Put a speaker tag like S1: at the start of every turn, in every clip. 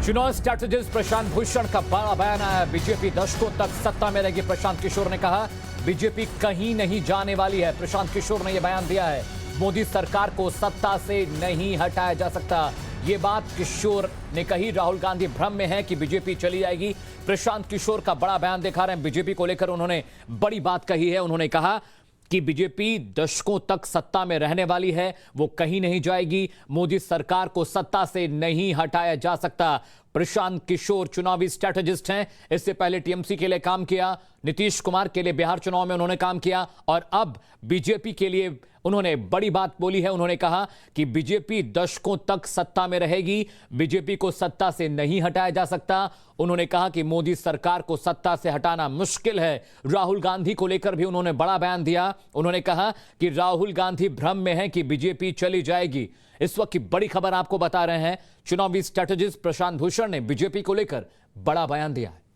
S1: चुनाव स्ट्रैटेजिस्ट प्रशांत भूषण का बड़ा बयान आया। बीजेपी दशकों तक सत्ता में रहेगी। प्रशांत किशोर ने कहा बीजेपी कहीं नहीं जाने वाली है। प्रशांत किशोर ने यह बयान दिया है। मोदी सरकार को सत्ता से नहीं हटाया जा सकता। ये बात किशोर ने कही। राहुल गांधी भ्रम में है कि बीजेपी चली जाएगी। प्रशांत किशोर का बड़ा बयान दिखा रहे हैं। बीजेपी को लेकर उन्होंने बड़ी बात कही है। उन्होंने कहा कि बीजेपी दशकों तक सत्ता में रहने वाली है, वो कहीं नहीं जाएगी। मोदी सरकार को सत्ता से नहीं हटाया जा सकता। प्रशांत किशोर चुनावी स्ट्रैटेजिस्ट हैं। इससे पहले टीएमसी के लिए काम किया, नीतीश कुमार के लिए बिहार चुनाव में उन्होंने काम किया और अब बीजेपी के लिए उन्होंने बड़ी बात बोली है। उन्होंने कहा कि बीजेपी दशकों तक सत्ता में रहेगी, बीजेपी को सत्ता से नहीं हटाया जा सकता। उन्होंने कहा कि मोदी सरकार को सत्ता से हटाना मुश्किल है। राहुल गांधी को लेकर भी उन्होंने बड़ा बयान दिया। उन्होंने कहा कि राहुल गांधी भ्रम में है कि बीजेपी चली जाएगी। इस वक्त की बड़ी खबर आपको बता रहे हैं। चुनावी स्ट्रैटेजिस्ट प्रशांत भूषण ने बीजेपी को लेकर बड़ा बयान दिया है।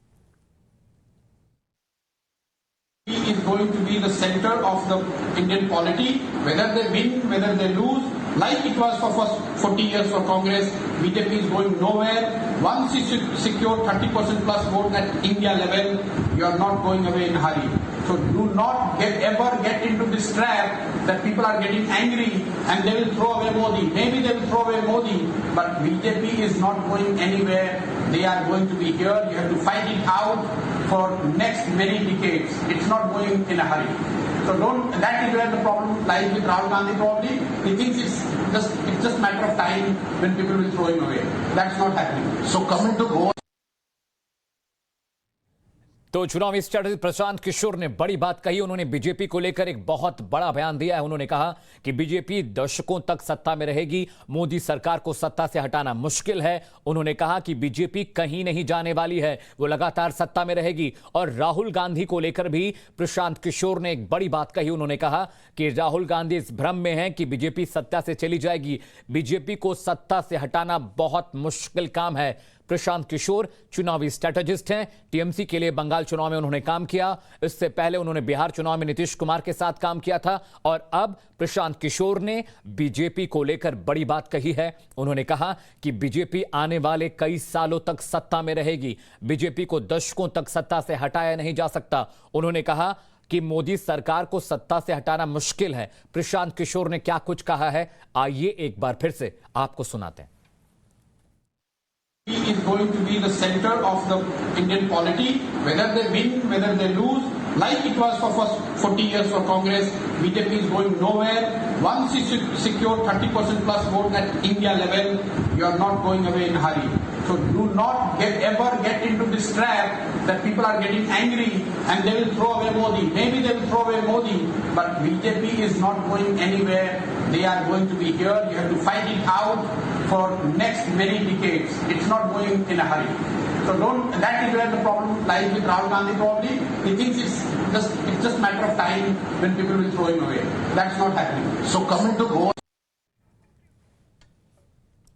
S2: He is going to be the center of the Indian polity, whether they win, whether they lose, like it was for first 40 years for Congress. BJP is going nowhere. Once you secure 30% plus vote at India level, you are not going away in a hurry. So do not ever get into this trap that people are getting angry and they will throw away Modi. Maybe they will throw away Modi, but BJP is not going anywhere. They are going to be here. You have to fight it out for next many decades. It's not going in a hurry. So that is where the problem lies with Rahul Gandhi probably. He thinks it's just matter of time when people will throw him away. That's not happening. So coming to Goa.
S1: तो चुनावी strategist Prashant Kishor ने बड़ी बात कही। उन्होंने BJP को लेकर एक बहुत बड़ा बयान दिया है। उन्होंने कहा कि बीजेपी दशकों तक सत्ता में रहेगी, मोदी सरकार को सत्ता से हटाना मुश्किल है। उन्होंने कहा कि बीजेपी कहीं नहीं जाने वाली है, वो लगातार सत्ता में रहेगी। और राहुल गांधी को लेकर भी प्रशांत किशोर ने एक बड़ी बात कही। उन्होंने कहा कि राहुल गांधी इस भ्रम में है कि बीजेपी सत्ता से चली जाएगी। बीजेपी को सत्ता से हटाना बहुत मुश्किल काम है। प्रशांत किशोर चुनावी स्ट्रैटेजिस्ट हैं। टीएमसी के लिए बंगाल चुनाव में उन्होंने काम किया। इससे पहले उन्होंने बिहार चुनाव में नीतीश कुमार के साथ काम किया था और अब प्रशांत किशोर ने बीजेपी को लेकर बड़ी बात कही है। उन्होंने कहा कि बीजेपी आने वाले कई सालों तक सत्ता में रहेगी, बीजेपी को दशकों तक सत्ता से हटाया नहीं जा सकता। उन्होंने कहा कि मोदी सरकार को सत्ता से हटाना मुश्किल है। प्रशांत किशोर ने क्या कुछ कहा है, आइए एक बार फिर से आपको सुनाते हैं।
S2: He is going to be the center of the Indian polity, whether they win, whether they lose, like it was for first 40 years for Congress. BJP is going nowhere. Once you secure 30% plus vote at India level, you are not going away in a hurry. So do not ever get into this trap that people are getting angry and they will throw away Modi. Maybe they will throw away Modi, but BJP is not going anywhere. They are going to be here. You have to fight it out for next many decades. It's not going in a hurry. So that is where the problem lies with Rahul Gandhi probably. He thinks it's just matter of time when people will throw him away. That's not happening. So coming to Goa.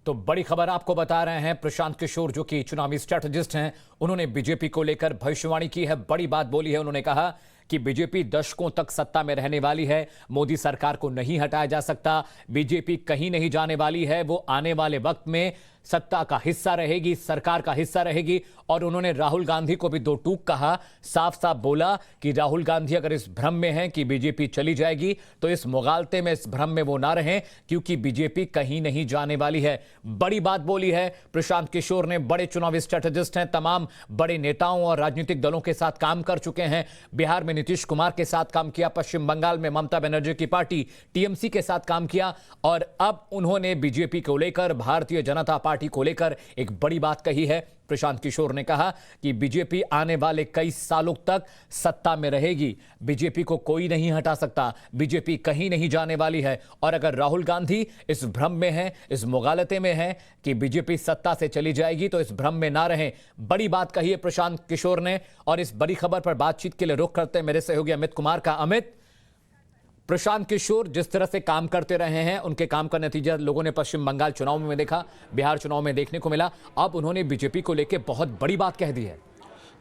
S1: तो बड़ी खबर आपको बता रहे हैं। प्रशांत किशोर जो कि चुनावी स्ट्रैटेजिस्ट हैं, उन्होंने बीजेपी को लेकर भविष्यवाणी की है, बड़ी बात बोली है। उन्होंने कहा कि बीजेपी दशकों तक सत्ता में रहने वाली है, मोदी सरकार को नहीं हटाया जा सकता। बीजेपी कहीं नहीं जाने वाली है, वो आने वाले वक्त में सत्ता का हिस्सा रहेगी, सरकार का हिस्सा रहेगी। और उन्होंने राहुल गांधी को भी दो टूक कहा, साफ साफ बोला कि राहुल गांधी अगर इस भ्रम में हैं कि बीजेपी चली जाएगी तो इस मुगालते में, इस भ्रम में वो ना रहें, क्योंकि बीजेपी कहीं नहीं जाने वाली है। बड़ी बात बोली है प्रशांत किशोर ने। बड़े चुनावी स्ट्रैटेजिस्ट हैं, तमाम बड़े नेताओं और राजनीतिक दलों के साथ काम कर चुके हैं। बिहार में नीतीश कुमार के साथ काम किया, पश्चिम बंगाल में ममता बनर्जी की पार्टी टीएमसी के साथ काम किया और अब उन्होंने बीजेपी को लेकर, भारतीय जनता पार्टी को लेकर एक बड़ी बात कही है। प्रशांत किशोर ने कहा कि बीजेपी आने वाले कई सालों तक सत्ता में रहेगी, बीजेपी को कोई नहीं हटा सकता, बीजेपी कहीं नहीं जाने वाली है। और अगर राहुल गांधी इस भ्रम में है, इस मुगालते में है कि बीजेपी सत्ता से चली जाएगी तो इस भ्रम में ना रहें। बड़ी बात कही है प्रशांत किशोर ने। और इस बड़ी खबर पर बातचीत के लिए रुख करते हैं मेरे सहयोगी अमित कुमार का। अमित, प्रशांत किशोर जिस तरह से काम करते रहे हैं, उनके काम का नतीजा लोगों ने पश्चिम बंगाल चुनाव में देखा, बिहार चुनाव में देखने को मिला। अब उन्होंने बीजेपी को लेकर बहुत बड़ी बात कह दी है।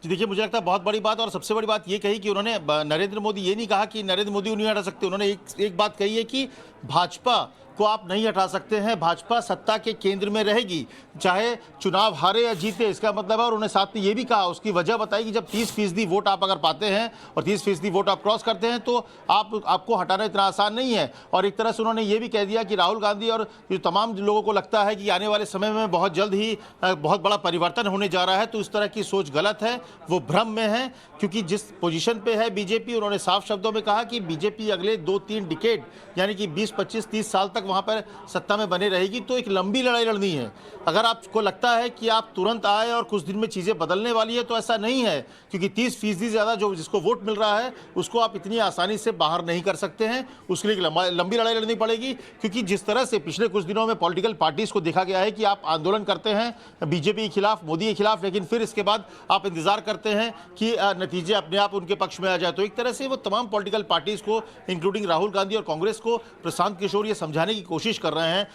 S3: जी देखिए, मुझे लगता है बहुत बड़ी बात, और सबसे बड़ी बात ये कही कि उन्होंने नरेंद्र मोदी, ये नहीं कहा कि नरेंद्र मोदी नहीं हटा सकते। उन्होंने एक बात कही है कि भाजपा को आप नहीं हटा सकते हैं। भाजपा सत्ता के केंद्र में रहेगी, चाहे चुनाव हारे या जीते। इसका मतलब है, और उन्होंने साथ में ये भी कहा, उसकी वजह बताई कि जब 30% वोट आप अगर पाते हैं और 30% वोट आप क्रॉस करते हैं तो आपको हटाना इतना आसान नहीं है। और एक तरह से उन्होंने ये भी कह दिया कि राहुल गांधी और जो तमाम लोगों को लगता है कि आने वाले समय में बहुत जल्द ही बहुत बड़ा परिवर्तन होने जा रहा है, तो इस तरह की सोच गलत है, वो भ्रम में है। क्योंकि जिस पोजीशन पे है बीजेपी, उन्होंने साफ शब्दों में कहा कि बीजेपी अगले 2-3 डिकेड यानी कि 20, 25, 30 साल तक वहां पर सत्ता में बने रहेगी। तो एक लंबी लड़ाई लड़नी है। अगर आपको लगता है कि आप तुरंत आए और कुछ दिन में चीजें बदलने वाली है, तो ऐसा नहीं है। क्योंकि 30% ज्यादा जो जिसको वोट मिल रहा है उसको आप इतनी आसानी से बाहर नहीं कर सकते हैं। उसके लिए लंबी लड़ाई लड़नी पड़ेगी। क्योंकि जिस तरह से पिछले कुछ दिनों में पॉलिटिकल पार्टीज को देखा गया है कि आप आंदोलन करते हैं बीजेपी के खिलाफ, मोदी के खिलाफ, लेकिन फिर इसके बाद आप इंतजार करते हैं कि नतीजे अपने आप उनके पक्ष में आ जाए। तो एक तरह से वो तमाम पॉलिटिकल पार्टीज को, इंक्लूडिंग राहुल गांधी और कांग्रेस को, प्रशांत किशोर ये समझाने की कोशिश कर रहे हैं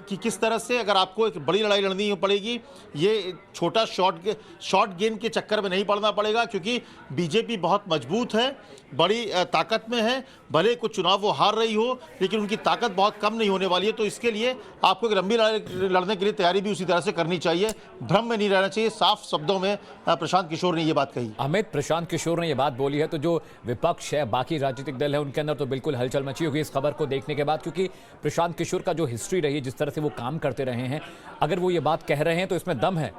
S3: कि किस तरह से अगर आपको एक बड़ी लड़ाई लड़नी पड़ेगी, ये छोटा शॉर्ट गेम के चक्कर में नहीं पड़ना पड़ेगा। क्योंकि बीजेपी बहुत मजबूत है, बड़ी ताकत में है। भले कुछ चुनाव वो हार रही हो, लेकिन उनकी ताकत बहुत कम नहीं होने वाली है। तो इसके लिए आपको एक लंबी लड़ाई लड़ने के लिए तैयारी भी उसी तरह से करनी चाहिए। भ्रम में नहीं रहना चाहिए। साफ शब्दों में प्रशांत किशोर ने ये बात कही।
S1: अमित, प्रशांत किशोर ने ये बात बोली है, तो जो विपक्ष है, बाकी राजनीतिक दल है, उनके अंदर तो बिल्कुल हलचल मची होगी इस खबर को देखने के बाद। क्योंकि प्रशांत किशोर का जो हिस्ट्री रही है, जिस तरह से वो काम करते रहे हैं, अगर वो ये बात कह रहे हैं तो इसमें दम है।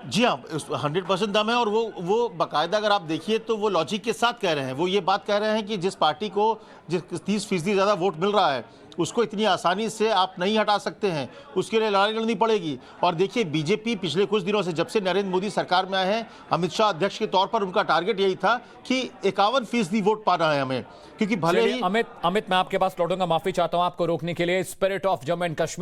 S3: जी हाँ, 100% दम है। और वो बाकायदा अगर आप देखिए तो वो लॉजिक के साथ कह रहे हैं। वो ये बात कह रहे हैं कि जिस पार्टी को जिस 30% ज़्यादा वोट मिल रहा है, उसको इतनी आसानी से आप नहीं हटा सकते हैं। उसके लिए लड़ाई लड़नी पड़ेगी। और देखिए, बीजेपी पिछले कुछ दिनों से, जब से नरेंद्र मोदी सरकार में आए हैं, अमित शाह अध्यक्ष के तौर पर उनका टारगेट यही था कि 51% वोट पाना है हमें। क्योंकि भले ही
S1: अमित, मैं आपके पास लौटूंगा, माफी चाहता हूं आपको रोकने के लिए। Spirit of Jammu and Kashmir